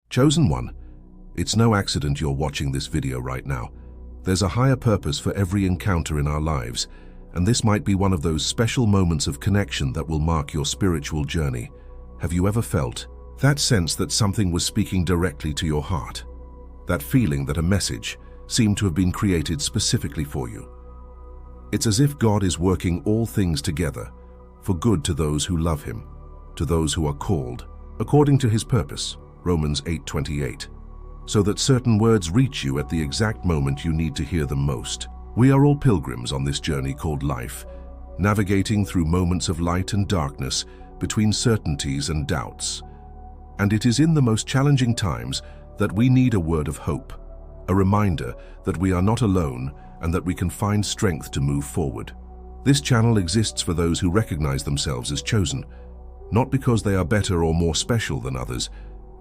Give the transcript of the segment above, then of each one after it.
Chosen one, it's no accident you're watching this video right now. There's a higher purpose for every encounter in our lives, and this might be one of those special moments of connection that will mark your spiritual journey. Have you ever felt that sense that something was speaking directly to your heart? That feeling that a message seemed to have been created specifically for you? It's as if God is working all things together for good to those who love Him, to those who are called according to His purpose, Romans 8:28, so that certain words reach you at the exact moment you need to hear them most. We are all pilgrims on this journey called life, navigating through moments of light and darkness, between certainties and doubts. And it is in the most challenging times that we need a word of hope, a reminder that we are not alone and that we can find strength to move forward. This channel exists for those who recognize themselves as chosen, not because they are better or more special than others,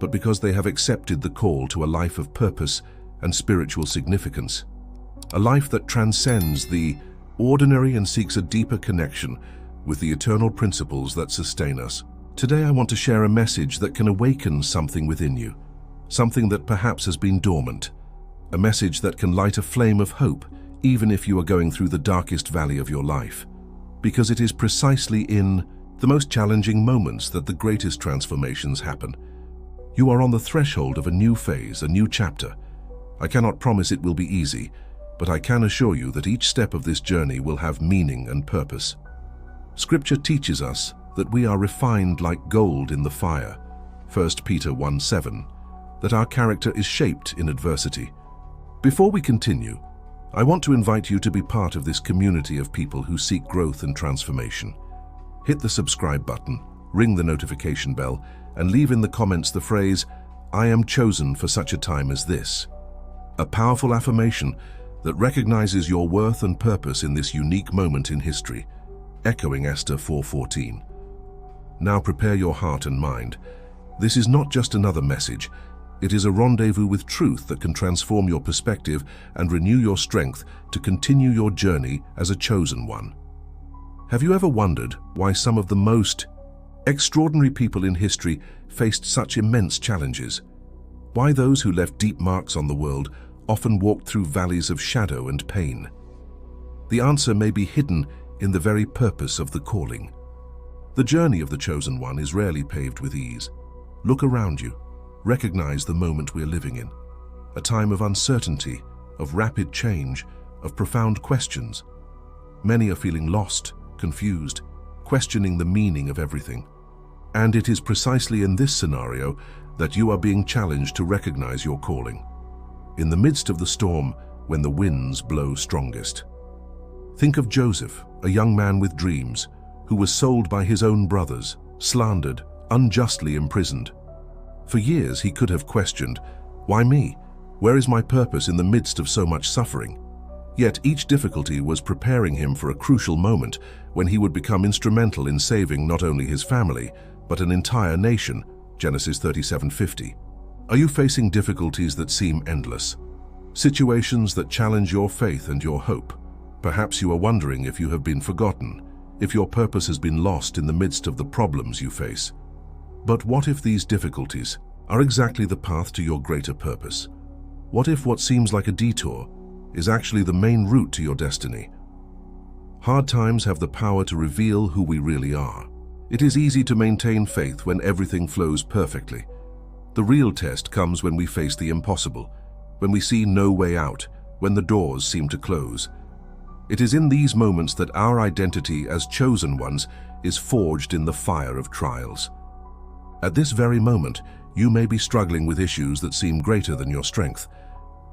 but because they have accepted the call to a life of purpose and spiritual significance. A life that transcends the ordinary and seeks a deeper connection with the eternal principles that sustain us. Today I want to share a message that can awaken something within you, something that perhaps has been dormant, a message that can light a flame of hope even if you are going through the darkest valley of your life, because it is precisely in the most challenging moments that the greatest transformations happen. You are on the threshold of a new phase, a new chapter. I cannot promise it will be easy, but I can assure you that each step of this journey will have meaning and purpose. Scripture teaches us that we are refined like gold in the fire, 1 Peter 1:7, that our character is shaped in adversity. Before we continue, I want to invite you to be part of this community of people who seek growth and transformation. Hit the subscribe button, ring the notification bell, and leave in the comments the phrase, "I am chosen for such a time as this." A powerful affirmation that recognizes your worth and purpose in this unique moment in history, echoing Esther 4:14. Now prepare your heart and mind. This is not just another message. It is a rendezvous with truth that can transform your perspective and renew your strength to continue your journey as a chosen one. Have you ever wondered why some of the most extraordinary people in history faced such immense challenges? Why those who left deep marks on the world often walked through valleys of shadow and pain? The answer may be hidden in the very purpose of the calling. The journey of the chosen one is rarely paved with ease. Look around you. Recognize the moment we're living in, a time of uncertainty, of rapid change, of profound questions. Many are feeling lost, confused, questioning the meaning of everything. And it is precisely in this scenario that you are being challenged to recognize your calling. In the midst of the storm, when the winds blow strongest. Think of Joseph, a young man with dreams, who was sold by his own brothers, slandered, unjustly imprisoned. For years he could have questioned, "Why me? Where is my purpose in the midst of so much suffering?" Yet each difficulty was preparing him for a crucial moment when he would become instrumental in saving not only his family, but an entire nation, Genesis 37:50. Are you facing difficulties that seem endless? Situations that challenge your faith and your hope? Perhaps you are wondering if you have been forgotten, if your purpose has been lost in the midst of the problems you face. But what if these difficulties are exactly the path to your greater purpose? What if what seems like a detour is actually the main route to your destiny? Hard times have the power to reveal who we really are. It is easy to maintain faith when everything flows perfectly. The real test comes when we face the impossible, when we see no way out, when the doors seem to close. It is in these moments that our identity as chosen ones is forged in the fire of trials. At this very moment, you may be struggling with issues that seem greater than your strength.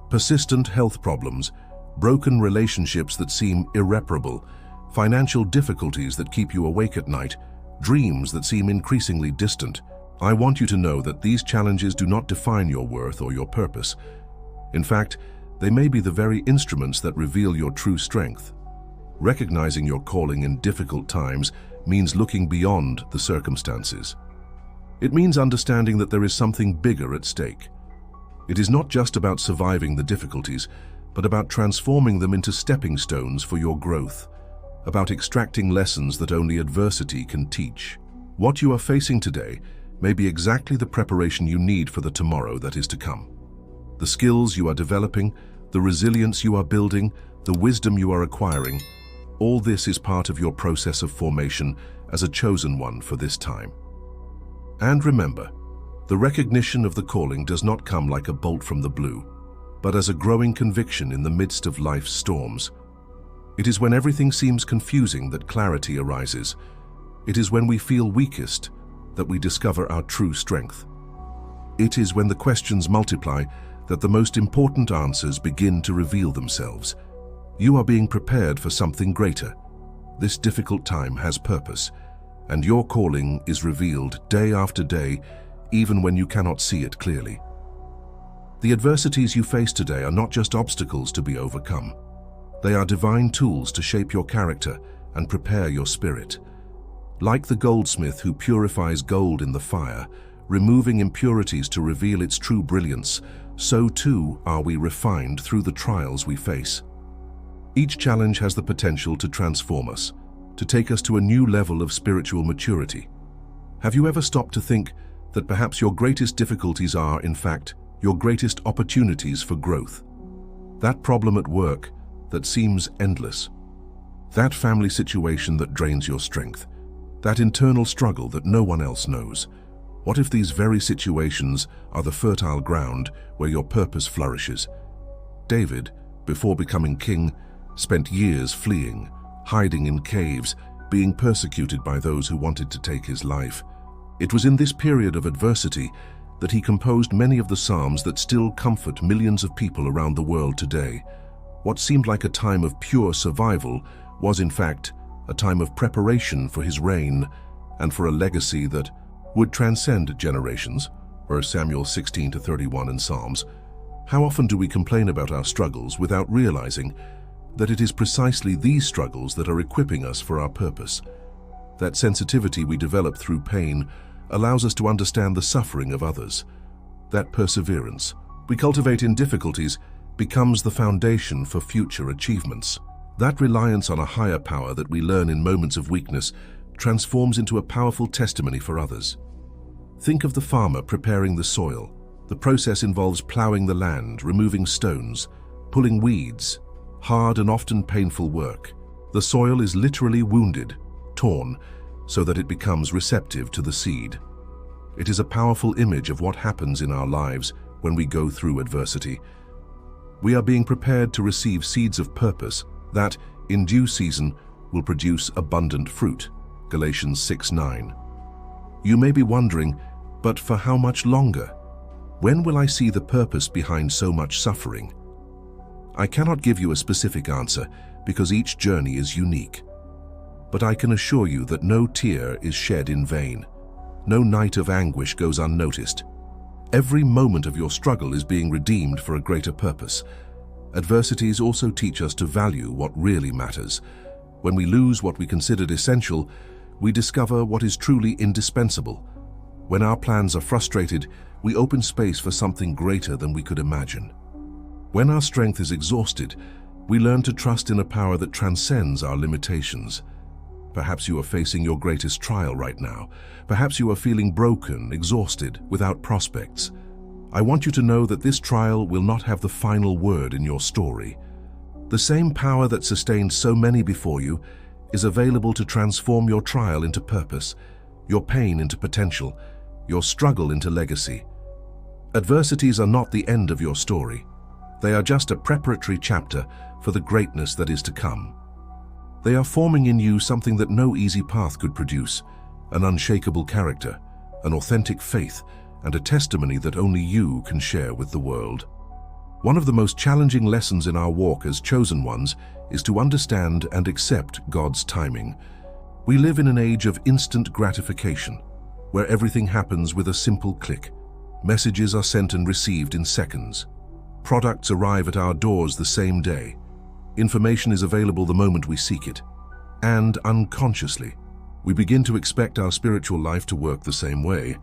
Persistent health problems, broken relationships that seem irreparable, financial difficulties that keep you awake at night, dreams that seem increasingly distant. I want you to know that these challenges do not define your worth or your purpose. In fact, they may be the very instruments that reveal your true strength. Recognizing your calling in difficult times means looking beyond the circumstances. It means understanding that there is something bigger at stake. It is not just about surviving the difficulties, but about transforming them into stepping stones for your growth, about extracting lessons that only adversity can teach. What you are facing today may be exactly the preparation you need for the tomorrow that is to come. The skills you are developing, the resilience you are building, the wisdom you are acquiring, all this is part of your process of formation as a chosen one for this time. And remember, the recognition of the calling does not come like a bolt from the blue, but as a growing conviction in the midst of life's storms. It is when everything seems confusing that clarity arises. It is when we feel weakest that we discover our true strength. It is when the questions multiply that the most important answers begin to reveal themselves. You are being prepared for something greater. This difficult time has purpose, and your calling is revealed day after day, even when you cannot see it clearly. The adversities you face today are not just obstacles to be overcome. They are divine tools to shape your character and prepare your spirit. Like the goldsmith who purifies gold in the fire, removing impurities to reveal its true brilliance, so too are we refined through the trials we face. Each challenge has the potential to transform us, to take us to a new level of spiritual maturity. Have you ever stopped to think that perhaps your greatest difficulties are, in fact, your greatest opportunities for growth? That problem at work that seems endless, that family situation that drains your strength, that internal struggle that no one else knows. What if these very situations are the fertile ground where your purpose flourishes? David, before becoming king, spent years fleeing, hiding in caves, being persecuted by those who wanted to take his life. It was in this period of adversity that he composed many of the Psalms that still comfort millions of people around the world today. What seemed like a time of pure survival was, in fact, a time of preparation for his reign and for a legacy that would transcend generations. 1 Samuel 16-31 in Psalms. How often do we complain about our struggles without realizing that it is precisely these struggles that are equipping us for our purpose? That sensitivity we develop through pain allows us to understand the suffering of others. That perseverance we cultivate in difficulties becomes the foundation for future achievements. That reliance on a higher power that we learn in moments of weakness transforms into a powerful testimony for others. Think of the farmer preparing the soil. The process involves plowing the land, removing stones, pulling weeds, hard and often painful work. The soil is literally wounded, torn, so that it becomes receptive to the seed. It is a powerful image of what happens in our lives when we go through adversity. We are being prepared to receive seeds of purpose that, in due season, will produce abundant fruit. Galatians 6:9. You may be wondering, but for how much longer? When will I see the purpose behind so much suffering? I cannot give you a specific answer because each journey is unique. But I can assure you that no tear is shed in vain. No night of anguish goes unnoticed. Every moment of your struggle is being redeemed for a greater purpose. Adversities also teach us to value what really matters. When we lose what we considered essential, we discover what is truly indispensable. When our plans are frustrated, we open space for something greater than we could imagine. When our strength is exhausted, we learn to trust in a power that transcends our limitations. Perhaps you are facing your greatest trial right now. Perhaps you are feeling broken, exhausted, without prospects. I want you to know that this trial will not have the final word in your story. The same power that sustained so many before you is available to transform your trial into purpose, your pain into potential, your struggle into legacy. Adversities are not the end of your story. They are just a preparatory chapter for the greatness that is to come. They are forming in you something that no easy path could produce, an unshakable character, an authentic faith, and a testimony that only you can share with the world. One of the most challenging lessons in our walk as chosen ones is to understand and accept God's timing. We live in an age of instant gratification, where everything happens with a simple click. Messages are sent and received in seconds. Products arrive at our doors the same day. Information is available the moment we seek it. And unconsciously, we begin to expect our spiritual life to work the same way.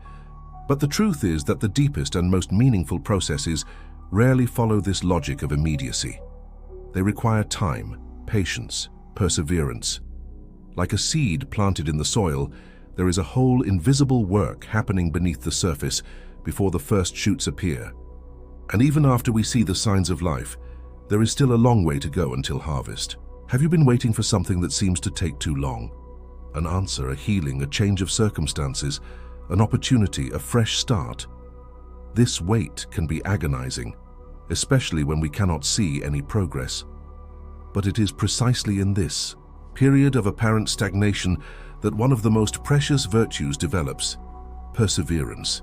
But the truth is that the deepest and most meaningful processes rarely follow this logic of immediacy. They require time, patience, perseverance. Like a seed planted in the soil, there is a whole invisible work happening beneath the surface before the first shoots appear. And even after we see the signs of life, there is still a long way to go until harvest. Have you been waiting for something that seems to take too long? An answer, a healing, a change of circumstances, an opportunity, a fresh start. This wait can be agonizing, especially when we cannot see any progress. But it is precisely in this period of apparent stagnation that one of the most precious virtues develops: perseverance.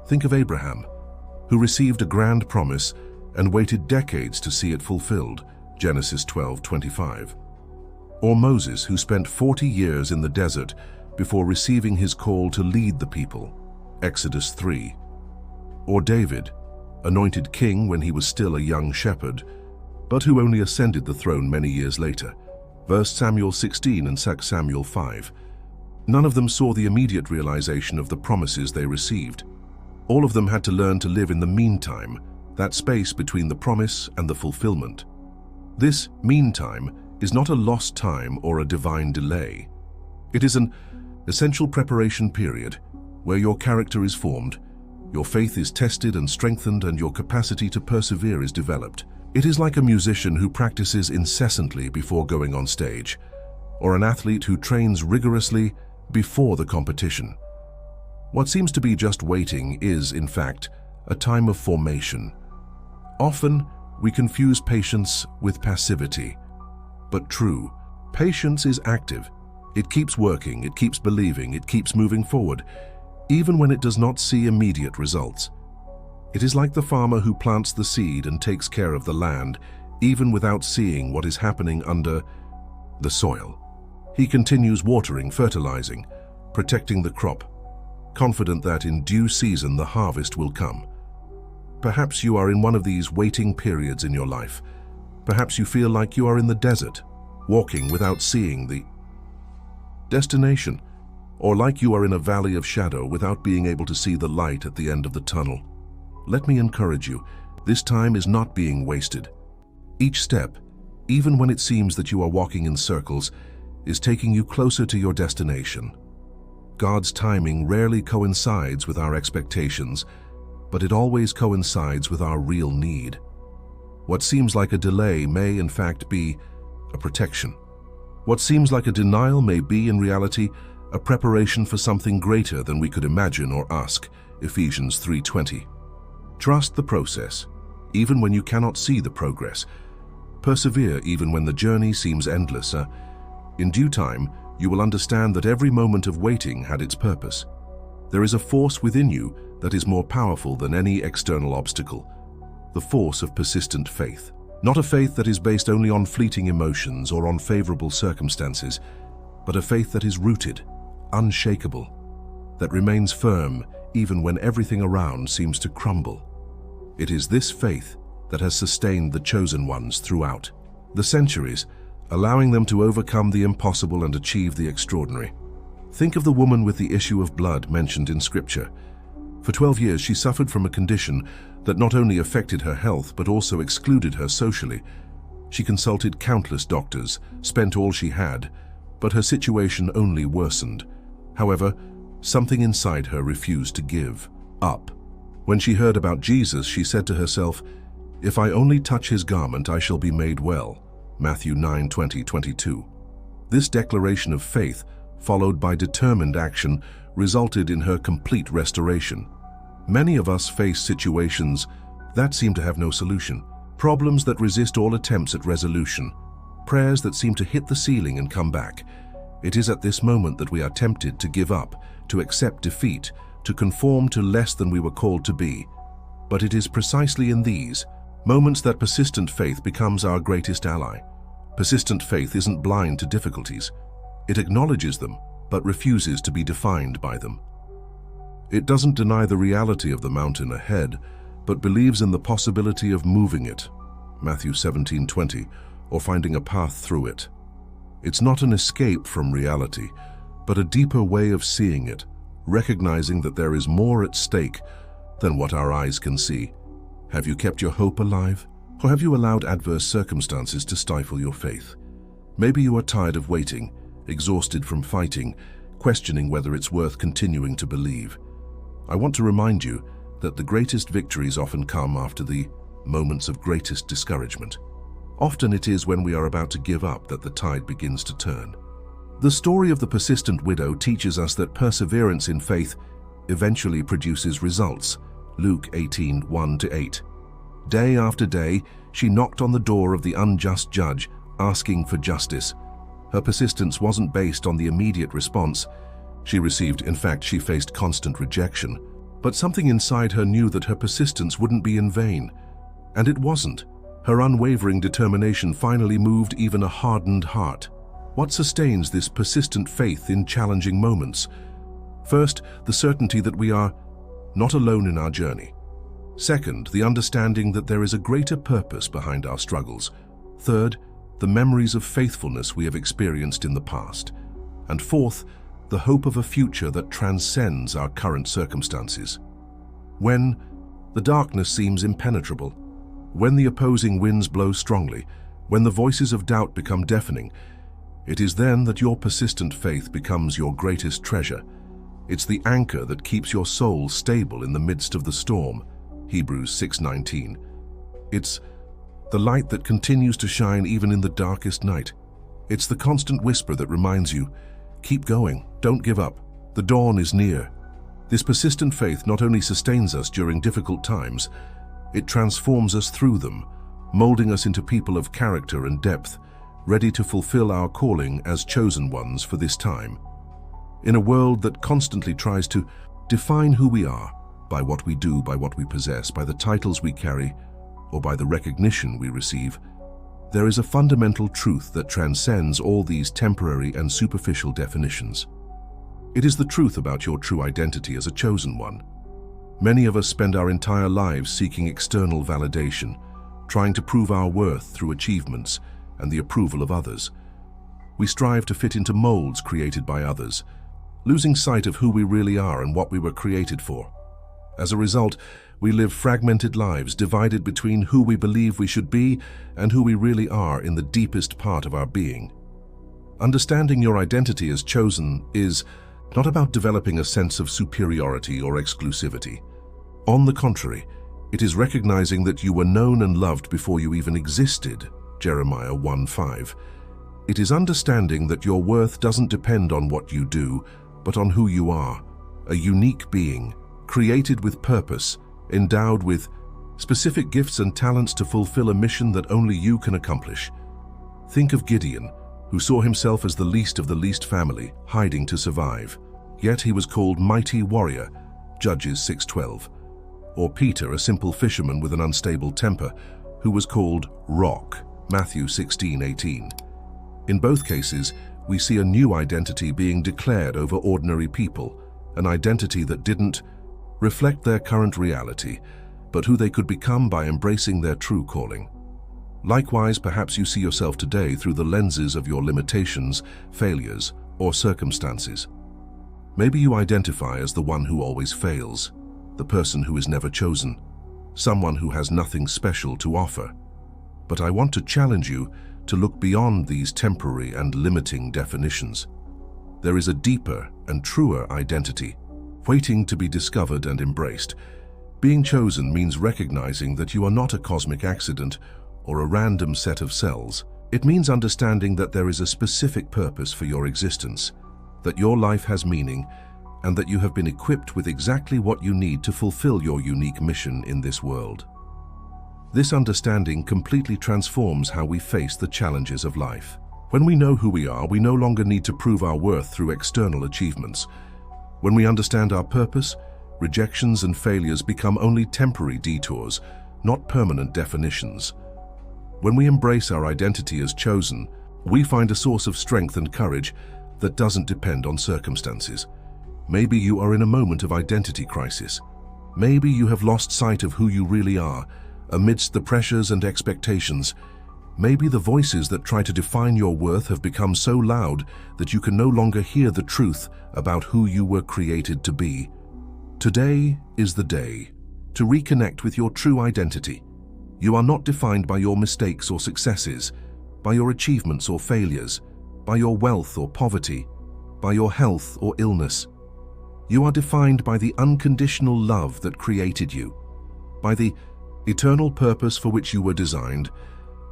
Think of Abraham, who received a grand promise and waited decades to see it fulfilled, Genesis 12:25. Or Moses, who spent 40 years in the desert before receiving his call to lead the people, Exodus 3. Or David, anointed king when he was still a young shepherd, but who only ascended the throne many years later, 1 Samuel 16 and 2 Samuel 5. None of them saw the immediate realization of the promises they received. All of them had to learn to live in the meantime, that space between the promise and the fulfillment. This meantime is not a lost time or a divine delay. It is an essential preparation period where your character is formed, your faith is tested and strengthened, and your capacity to persevere is developed. It is like a musician who practices incessantly before going on stage, or an athlete who trains rigorously before the competition. What seems to be just waiting is, in fact, a time of formation. Often, we confuse patience with passivity. But true, patience is active. It keeps working, it keeps believing, it keeps moving forward, even when it does not see immediate results. It is like the farmer who plants the seed and takes care of the land, even without seeing what is happening under the soil. He continues watering, fertilizing, protecting the crop, confident that in due season the harvest will come. Perhaps you are in one of these waiting periods in your life. Perhaps you feel like you are in the desert, walking without seeing the destination, or like you are in a valley of shadow without being able to see the light at the end of the tunnel. Let me encourage you, this time is not being wasted. Each step, even when it seems that you are walking in circles, is taking you closer to your destination. God's timing rarely coincides with our expectations, but it always coincides with our real need. What seems like a delay may in fact be a protection. What seems like a denial may be in reality a preparation for something greater than we could imagine or ask, Ephesians 3:20. Trust the process, even when you cannot see the progress. Persevere even when the journey seems endless. In due time, you will understand that every moment of waiting had its purpose. There is a force within you that is more powerful than any external obstacle, the force of persistent faith. Not a faith that is based only on fleeting emotions or on favorable circumstances, but a faith that is rooted, unshakable, that remains firm even when everything around seems to crumble. It is this faith that has sustained the chosen ones throughout the centuries, allowing them to overcome the impossible and achieve the extraordinary. Think of the woman with the issue of blood mentioned in Scripture. For 12 years she suffered from a condition that not only affected her health but also excluded her socially. She consulted countless doctors, spent all she had, but her situation only worsened. However, something inside her refused to give up. When she heard about Jesus, she said to herself, "If I only touch his garment, I shall be made well." Matthew 9:20-22. This declaration of faith, followed by determined action, resulted in her complete restoration. Many of us face situations that seem to have no solution, problems that resist all attempts at resolution, prayers that seem to hit the ceiling and come back. It is at this moment that we are tempted to give up, to accept defeat, to conform to less than we were called to be. But it is precisely in these moments that persistent faith becomes our greatest ally. Persistent faith isn't blind to difficulties. It acknowledges them, but refuses to be defined by them. It doesn't deny the reality of the mountain ahead, but believes in the possibility of moving it, Matthew 17:20, or finding a path through it. It's not an escape from reality, but a deeper way of seeing it, recognizing that there is more at stake than what our eyes can see. Have you kept your hope alive, or have you allowed adverse circumstances to stifle your faith? Maybe you are tired of waiting, exhausted from fighting, questioning whether it's worth continuing to believe. I want to remind you that the greatest victories often come after the moments of greatest discouragement. Often it is when we are about to give up that the tide begins to turn. The story of the persistent widow teaches us that perseverance in faith eventually produces results. Luke 18:1-8. Day after day, she knocked on the door of the unjust judge, asking for justice. Her persistence wasn't based on the immediate response in fact, she faced constant rejection. But something inside her knew that her persistence wouldn't be in vain. And it wasn't. Her unwavering determination finally moved even a hardened heart. What sustains this persistent faith in challenging moments? First, the certainty that we are not alone in our journey. Second, the understanding that there is a greater purpose behind our struggles. Third, the memories of faithfulness we have experienced in the past. And fourth, the hope of a future that transcends our current circumstances. When the darkness seems impenetrable, when the opposing winds blow strongly, when the voices of doubt become deafening, it is then that your persistent faith becomes your greatest treasure. It's the anchor that keeps your soul stable in the midst of the storm. Hebrews 6:19. It's the light that continues to shine even in the darkest night. It's the constant whisper that reminds you, keep going, don't give up, the dawn is near. This persistent faith not only sustains us during difficult times, it transforms us through them, molding us into people of character and depth, ready to fulfill our calling as chosen ones for this time. In a world that constantly tries to define who we are, by what we do, by what we possess, by the titles we carry, or by the recognition we receive, there is a fundamental truth that transcends all these temporary and superficial definitions. It is the truth about your true identity as a chosen one. Many of us spend our entire lives seeking external validation, trying to prove our worth through achievements and the approval of others. We strive to fit into molds created by others, losing sight of who we really are and what we were created for. As a result, we live fragmented lives divided between who we believe we should be and who we really are in the deepest part of our being. Understanding your identity as chosen is not about developing a sense of superiority or exclusivity. On the contrary, it is recognizing that you were known and loved before you even existed. Jeremiah 1:5. It is understanding that your worth doesn't depend on what you do, but on who you are, a unique being, created with purpose, endowed with specific gifts and talents to fulfill a mission that only you can accomplish. Think of Gideon, who saw himself as the least of the least family, hiding to survive. Yet he was called mighty warrior, Judges 6:12. Or Peter, a simple fisherman with an unstable temper, who was called Rock, Matthew 16:18. In both cases, we see a new identity being declared over ordinary people, an identity that didn't reflect their current reality, but who they could become by embracing their true calling. Likewise, perhaps you see yourself today through the lenses of your limitations, failures, or circumstances. Maybe you identify as the one who always fails, the person who is never chosen, someone who has nothing special to offer. But I want to challenge you to look beyond these temporary and limiting definitions. There is a deeper and truer identity, waiting to be discovered and embraced. Being chosen means recognizing that you are not a cosmic accident or a random set of cells. It means understanding that there is a specific purpose for your existence, that your life has meaning, and that you have been equipped with exactly what you need to fulfill your unique mission in this world. This understanding completely transforms how we face the challenges of life. When we know who we are, we no longer need to prove our worth through external achievements. When we understand our purpose, rejections and failures become only temporary detours, not permanent definitions. When we embrace our identity as chosen, we find a source of strength and courage that doesn't depend on circumstances. Maybe you are in a moment of identity crisis. Maybe you have lost sight of who you really are amidst the pressures and expectations. Maybe the voices that try to define your worth have become so loud that you can no longer hear the truth about who you were created to be. Today is the day to reconnect with your true identity. You are not defined by your mistakes or successes, by your achievements or failures, by your wealth or poverty, by your health or illness. You are defined by the unconditional love that created you, by the eternal purpose for which you were designed,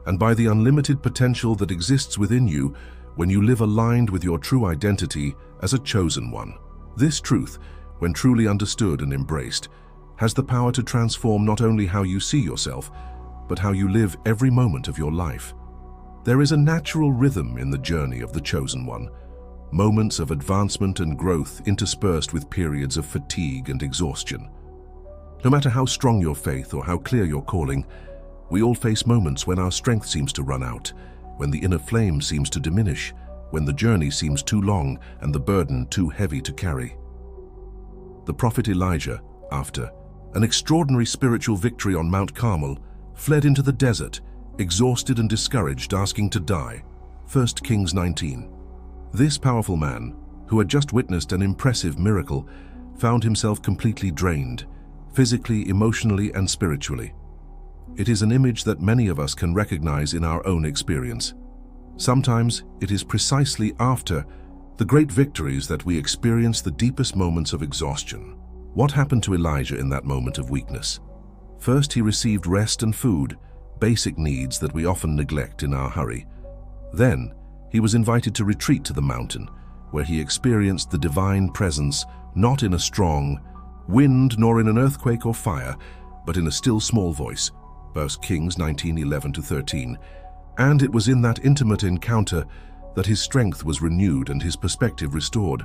and by the unlimited potential that exists within you when you live aligned with your true identity as a chosen one. This truth, when truly understood and embraced, has the power to transform not only how you see yourself, but how you live every moment of your life. There is a natural rhythm in the journey of the chosen one, moments of advancement and growth interspersed with periods of fatigue and exhaustion. No matter how strong your faith or how clear your calling, we all face moments when our strength seems to run out, when the inner flame seems to diminish, when the journey seems too long and the burden too heavy to carry. The prophet Elijah, after an extraordinary spiritual victory on Mount Carmel, fled into the desert, exhausted and discouraged, asking to die. 1 Kings 19. This powerful man, who had just witnessed an impressive miracle, found himself completely drained, physically, emotionally, and spiritually. It is an image that many of us can recognize in our own experience. Sometimes it is precisely after the great victories that we experience the deepest moments of exhaustion. What happened to Elijah in that moment of weakness? First, he received rest and food, basic needs that we often neglect in our hurry. Then, he was invited to retreat to the mountain, where he experienced the divine presence, not in a strong wind nor in an earthquake or fire, but in a still small voice. 1 Kings 19:11-13. And it was in that intimate encounter that his strength was renewed and his perspective restored.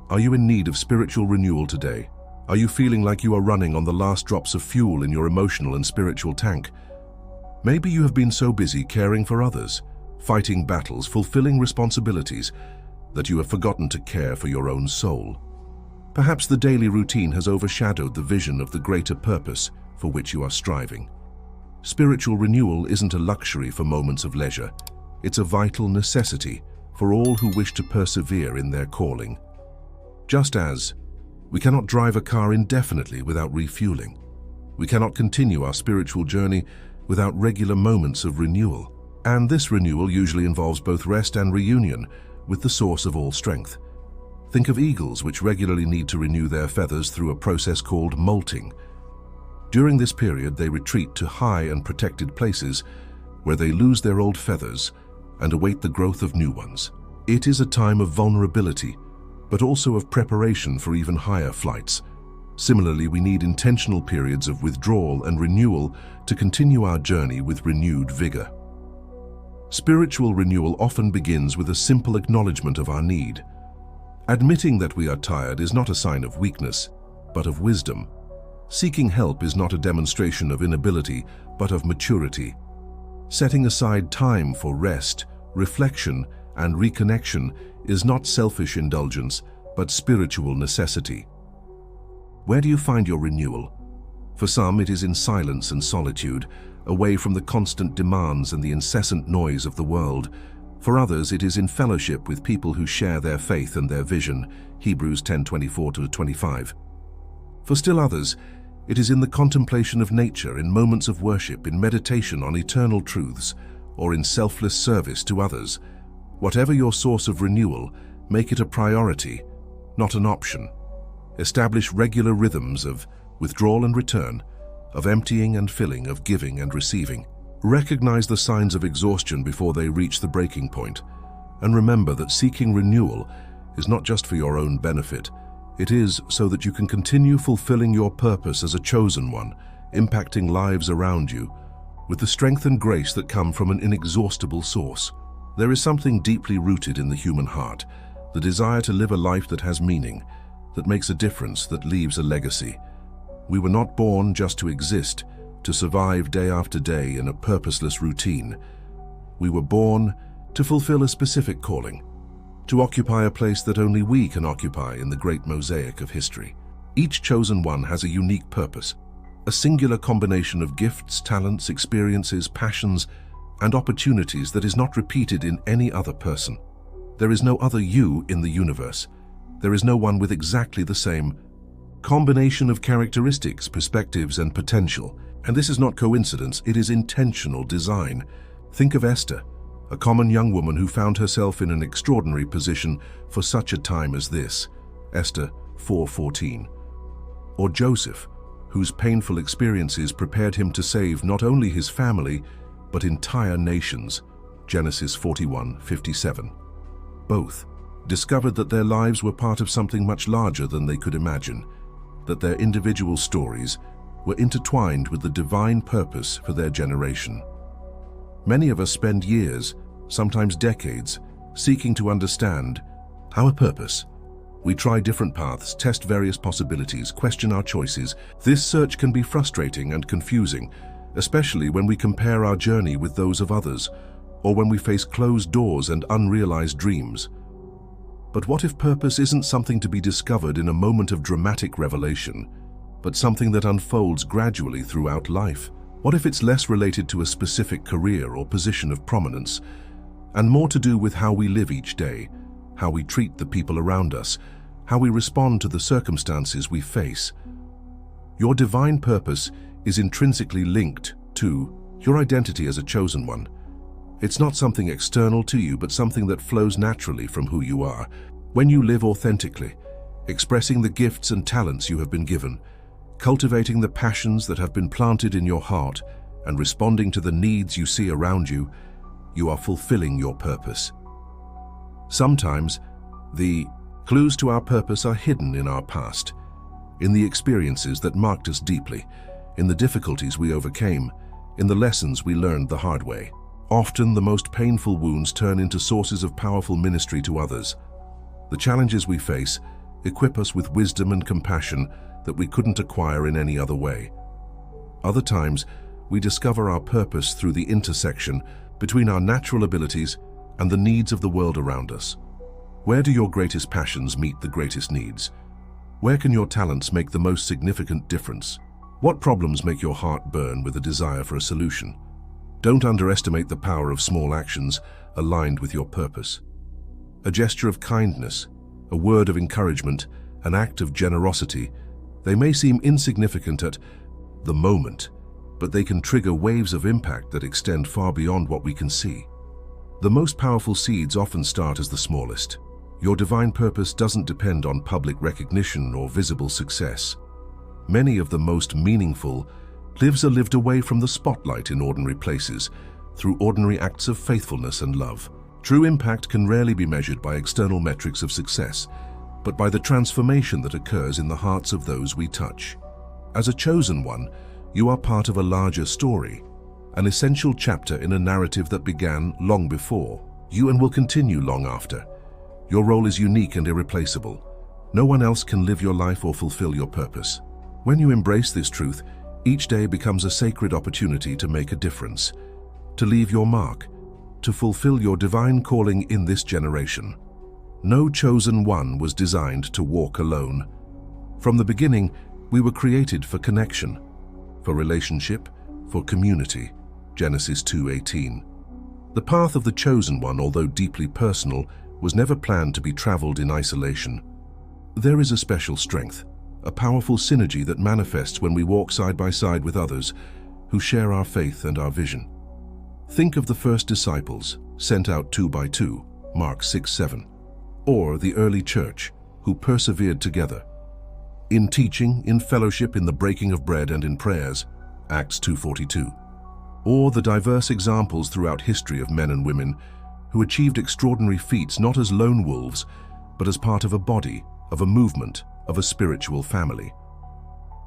Are you in need of spiritual renewal today? Are you feeling like you are running on the last drops of fuel in your emotional and spiritual tank? Maybe you have been so busy caring for others, fighting battles, fulfilling responsibilities, that you have forgotten to care for your own soul. Perhaps the daily routine has overshadowed the vision of the greater purpose for which you are striving. Spiritual renewal isn't a luxury for moments of leisure. It's a vital necessity for all who wish to persevere in their calling. Just as we cannot drive a car indefinitely without refueling, we cannot continue our spiritual journey without regular moments of renewal. And this renewal usually involves both rest and reunion with the source of all strength. Think of eagles, which regularly need to renew their feathers through a process called molting. During this period, they retreat to high and protected places where they lose their old feathers and await the growth of new ones. It is a time of vulnerability, but also of preparation for even higher flights. Similarly, we need intentional periods of withdrawal and renewal to continue our journey with renewed vigor. Spiritual renewal often begins with a simple acknowledgement of our need. Admitting that we are tired is not a sign of weakness, but of wisdom. Seeking help is not a demonstration of inability, but of maturity. Setting aside time for rest, reflection, and reconnection is not selfish indulgence, but spiritual necessity. Where do you find your renewal? For some, it is in silence and solitude, away from the constant demands and the incessant noise of the world. For others, it is in fellowship with people who share their faith and their vision. Hebrews 10:24-25. For still others, it is in the contemplation of nature, in moments of worship, in meditation on eternal truths, or in selfless service to others. Whatever your source of renewal, make it a priority, not an option. Establish regular rhythms of withdrawal and return, of emptying and filling, of giving and receiving. Recognize the signs of exhaustion before they reach the breaking point, and remember that seeking renewal is not just for your own benefit. It is so that you can continue fulfilling your purpose as a chosen one, impacting lives around you, with the strength and grace that come from an inexhaustible source. There is something deeply rooted in the human heart, the desire to live a life that has meaning, that makes a difference, that leaves a legacy. We were not born just to exist, to survive day after day in a purposeless routine. We were born to fulfill a specific calling, to occupy a place that only we can occupy in the great mosaic of history. Each chosen one has a unique purpose, a singular combination of gifts, talents, experiences, passions, and opportunities that is not repeated in any other person. There is no other you in the universe. There is no one with exactly the same combination of characteristics, perspectives, and potential. And this is not coincidence, it is intentional design. Think of Esther, a common young woman who found herself in an extraordinary position for such a time as this, Esther 4:14. Or Joseph, whose painful experiences prepared him to save not only his family, but entire nations, Genesis 41:57. Both discovered that their lives were part of something much larger than they could imagine, that their individual stories were intertwined with the divine purpose for their generation. Many of us spend years, sometimes decades, seeking to understand our purpose. We try different paths, test various possibilities, question our choices. This search can be frustrating and confusing, especially when we compare our journey with those of others, or when we face closed doors and unrealized dreams. But what if purpose isn't something to be discovered in a moment of dramatic revelation, but something that unfolds gradually throughout life? What if it's less related to a specific career or position of prominence, and more to do with how we live each day, how we treat the people around us, how we respond to the circumstances we face? Your divine purpose is intrinsically linked to your identity as a chosen one. It's not something external to you, but something that flows naturally from who you are. When you live authentically, expressing the gifts and talents you have been given, cultivating the passions that have been planted in your heart, and responding to the needs you see around you, you are fulfilling your purpose. Sometimes, the clues to our purpose are hidden in our past, in the experiences that marked us deeply, in the difficulties we overcame, in the lessons we learned the hard way. Often, the most painful wounds turn into sources of powerful ministry to others. The challenges we face equip us with wisdom and compassion that we couldn't acquire in any other way. Other times, we discover our purpose through the intersection between our natural abilities and the needs of the world around us. Where do your greatest passions meet the greatest needs? Where can your talents make the most significant difference? What problems make your heart burn with a desire for a solution? Don't underestimate the power of small actions aligned with your purpose. A gesture of kindness, a word of encouragement, an act of generosity, they may seem insignificant at the moment, but they can trigger waves of impact that extend far beyond what we can see. The most powerful seeds often start as the smallest. Your divine purpose doesn't depend on public recognition or visible success. Many of the most meaningful lives are lived away from the spotlight in ordinary places, through ordinary acts of faithfulness and love. True impact can rarely be measured by external metrics of success, but by the transformation that occurs in the hearts of those we touch. As a chosen one, you are part of a larger story, an essential chapter in a narrative that began long before you and will continue long after. Your role is unique and irreplaceable. No one else can live your life or fulfill your purpose. When you embrace this truth, each day becomes a sacred opportunity to make a difference, to leave your mark, to fulfill your divine calling in this generation. No chosen one was designed to walk alone. From the beginning, we were created for connection, for relationship, for community. Genesis 2:18. The path of the chosen one, although deeply personal, was never planned to be traveled in isolation. There is a special strength, a powerful synergy that manifests when we walk side by side with others who share our faith and our vision. Think of the first disciples, sent out 2 by 2, Mark 6:7, or the early church, who persevered together, in teaching, in fellowship, in the breaking of bread, and in prayers, Acts 2:42, or the diverse examples throughout history of men and women who achieved extraordinary feats not as lone wolves, but as part of a body, of a movement, of a spiritual family.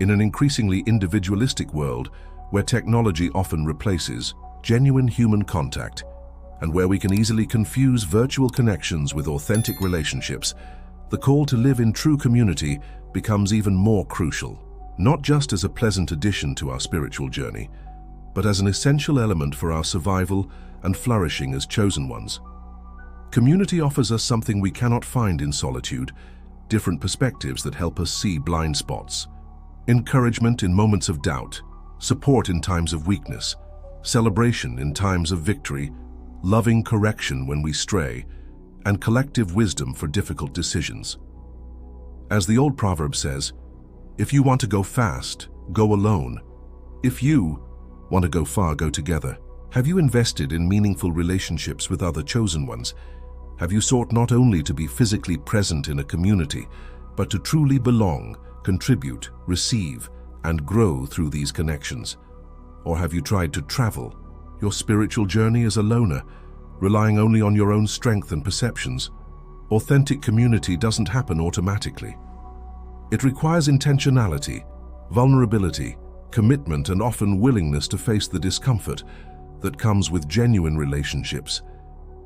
In an increasingly individualistic world, where technology often replaces genuine human contact, and where we can easily confuse virtual connections with authentic relationships, the call to live in true community becomes even more crucial, not just as a pleasant addition to our spiritual journey, but as an essential element for our survival and flourishing as chosen ones. Community offers us something we cannot find in solitude: different perspectives that help us see blind spots, encouragement in moments of doubt, support in times of weakness, celebration in times of victory, loving correction when we stray, and collective wisdom for difficult decisions. As the old proverb says, if you want to go fast, go alone. If you want to go far, go together. Have you invested in meaningful relationships with other chosen ones? Have you sought not only to be physically present in a community, but to truly belong, contribute, receive, and grow through these connections? Or have you tried to travel your spiritual journey as a loner, relying only on your own strength and perceptions? Authentic community doesn't happen automatically. It requires intentionality, vulnerability, commitment, and often willingness to face the discomfort that comes with genuine relationships.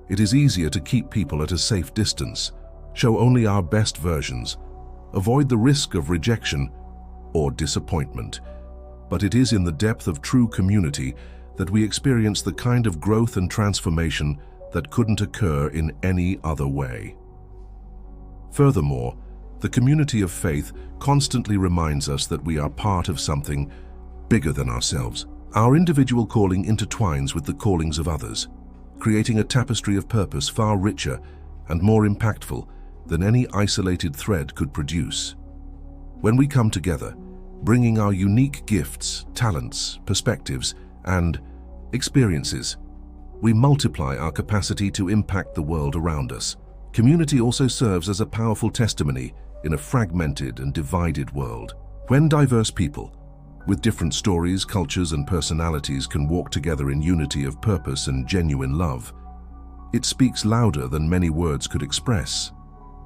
It is easier to keep people at a safe distance, show only our best versions, avoid the risk of rejection or disappointment. But it is in the depth of true community that we experience the kind of growth and transformation that couldn't occur in any other way. Furthermore, the community of faith constantly reminds us that we are part of something bigger than ourselves. Our individual calling intertwines with the callings of others, creating a tapestry of purpose far richer and more impactful than any isolated thread could produce. When we come together, bringing our unique gifts, talents, perspectives, and experiences, we multiply our capacity to impact the world around us. Community also serves as a powerful testimony in a fragmented and divided world. When diverse people, with different stories, cultures, and personalities can walk together in unity of purpose and genuine love, it speaks louder than many words could express.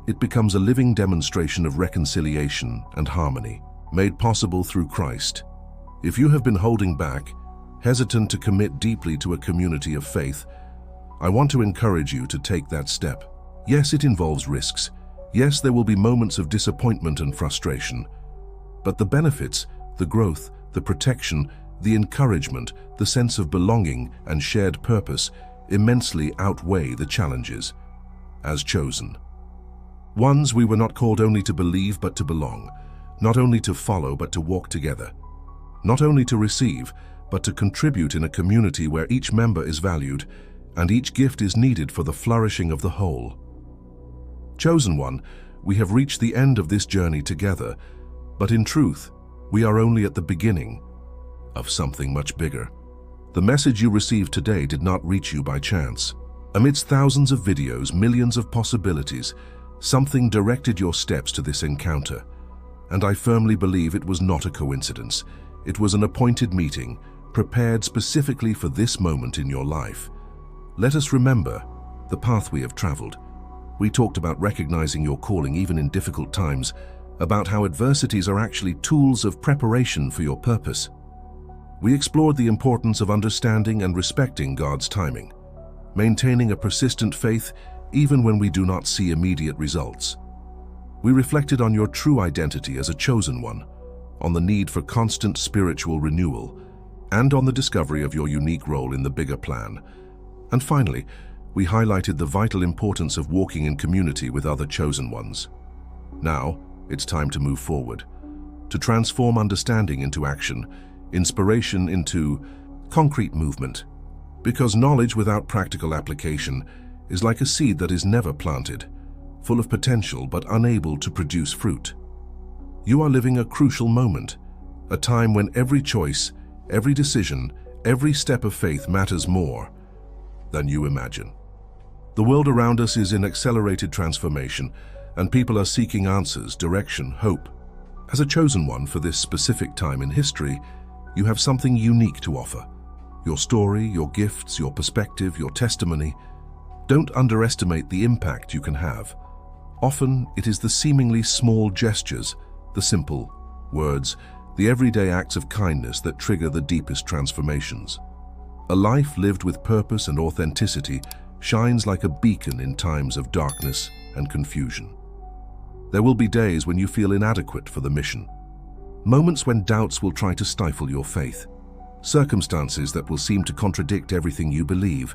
It becomes a living demonstration of reconciliation and harmony, made possible through Christ. If you have been holding back, hesitant to commit deeply to a community of faith, I want to encourage you to take that step. Yes, it involves risks. Yes, there will be moments of disappointment and frustration. But the benefits, the growth, the protection, the encouragement, the sense of belonging and shared purpose immensely outweigh the challenges. As chosen ones, we were not called only to believe but to belong, not only to follow but to walk together, not only to receive but to contribute in a community where each member is valued and each gift is needed for the flourishing of the whole. Chosen one, we have reached the end of this journey together, but in truth, we are only at the beginning of something much bigger. The message you received today did not reach you by chance. Amidst thousands of videos, millions of possibilities, something directed your steps to this encounter. And I firmly believe it was not a coincidence. It was an appointed meeting, prepared specifically for this moment in your life. Let us remember the path we have traveled. We talked about recognizing your calling even in difficult times, about how adversities are actually tools of preparation for your purpose. We explored the importance of understanding and respecting God's timing, maintaining a persistent faith even when we do not see immediate results. We reflected on your true identity as a chosen one, on the need for constant spiritual renewal, and on the discovery of your unique role in the bigger plan. And finally, we highlighted the vital importance of walking in community with other chosen ones. Now, it's time to move forward, to transform understanding into action, inspiration into concrete movement. Because knowledge without practical application is like a seed that is never planted, full of potential but unable to produce fruit. You are living a crucial moment, a time when every choice, every decision, every step of faith matters more than you imagine. The world around us is in accelerated transformation, and people are seeking answers, direction, hope. As a chosen one for this specific time in history, you have something unique to offer. Your story, your gifts, your perspective, your testimony. Don't underestimate the impact you can have. Often, it is the seemingly small gestures, the simple words, the everyday acts of kindness that trigger the deepest transformations. A life lived with purpose and authenticity shines like a beacon in times of darkness and confusion. There will be days when you feel inadequate for the mission, moments when doubts will try to stifle your faith, circumstances that will seem to contradict everything you believe.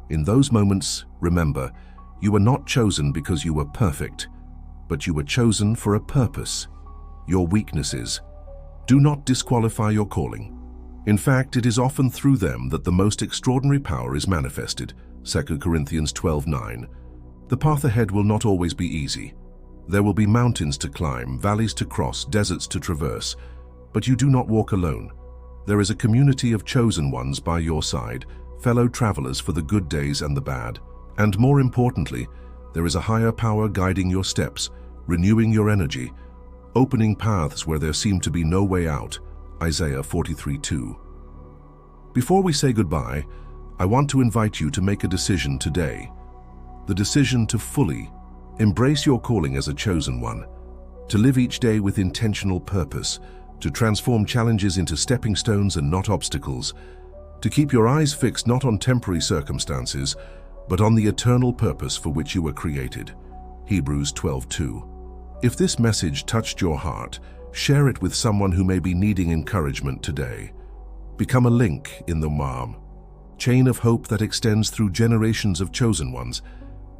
In those moments, remember, you were not chosen because you were perfect, but you were chosen for a purpose. Your weaknesses do not disqualify your calling. In fact, it is often through them that the most extraordinary power is manifested. 2 Corinthians 12:9. The path ahead will not always be easy. There will be mountains to climb, valleys to cross, deserts to traverse. But you do not walk alone. There is a community of chosen ones by your side, fellow travelers for the good days and the bad. And more importantly, there is a higher power guiding your steps, renewing your energy, opening paths where there seemed to be no way out. Isaiah 43:2. Before we say goodbye, I want to invite you to make a decision today. The decision to fully embrace your calling as a chosen one, to live each day with intentional purpose, to transform challenges into stepping stones and not obstacles, to keep your eyes fixed not on temporary circumstances, but on the eternal purpose for which you were created. Hebrews 12:2. If this message touched your heart, share it with someone who may be needing encouragement today. Become a link in the MAM, chain of hope that extends through generations of chosen ones,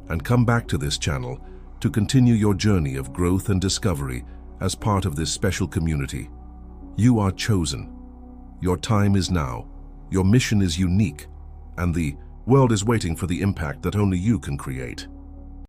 and come back to this channel to continue your journey of growth and discovery as part of this special community. You are chosen. Your time is now. Your mission is unique, and the world is waiting for the impact that only you can create.